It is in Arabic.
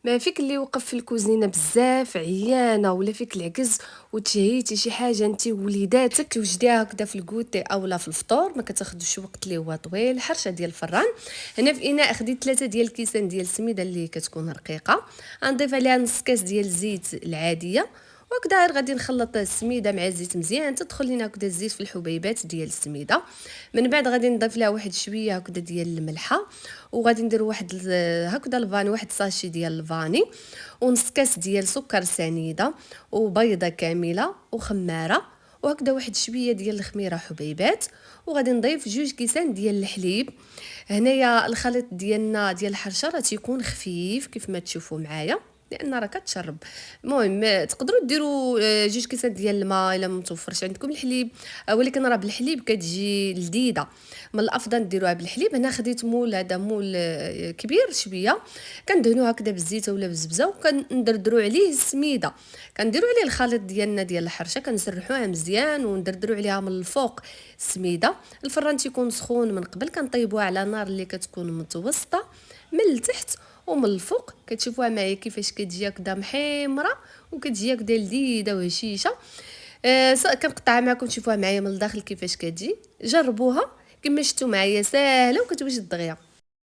ما فيك اللي وقف في الكوزينه بزاف عيانه ولا فيك العكز وتشهيتي شي حاجه انت ووليداتك توجديها هكذا في الكوتي اولا في الفطور، ما كتاخذش وقت اللي هو طويل. حرشه ديال الفران. هنا في اناء خديت 3 ديال الكيسان ديال السميده اللي كتكون رقيقه، غنضيف عليها نص كاس ديال الزيت العاديه، وهكذا غادي نخلط السميده مع الزيت مزيان تدخل لينا هكذا الزيت في الحبيبات ديال السميده. من بعد غادي نضيف لها واحد شويه هكذا ديال الملحه، وغادي ندير واحد هكذا الفاني، واحد ساشي ديال الفاني، ونص كاس ديال سكر سنيده، وبيضه كامله وخماره، وهكذا واحد شويه ديال الخميره حبيبات. وغادي نضيف 2 كيسان ديال الحليب. هنايا الخليط ديالنا ديال الحرشه راه تيكون خفيف كيف ما تشوفوا معايا، لان راه كتشرب. المهم تقدروا ديروا 2 كيسان ديال الماء الا متوفرش عندكم الحليب، ولكن راه بالحليب كتجي لذيذه. من الافضل ديروها بالحليب. هنا خديت مول، هذا مول كبير شويه، كندهنوه هكذا بالزيت ولا بالزبزه، وكندردروا عليه السميده، كنديروا عليه الخليط ديالنا ديال الحرشه، كنسرحوها مزيان وندردروا عليها من الفوق السميده. الفران تيكون سخون من قبل، كنطيبوها على نار اللي كتكون متوسطه من التحت ومن الفوق. كتشوفوها معايا كيفاش كتجي هكذا محمره وكتجي هكذا لذيذه وهشيشه. كنقطعها معكم تشوفوها معايا من الداخل كيفاش كتجي. جربوها كما شفتوا معايا، ساهله وكتوجد دغيا.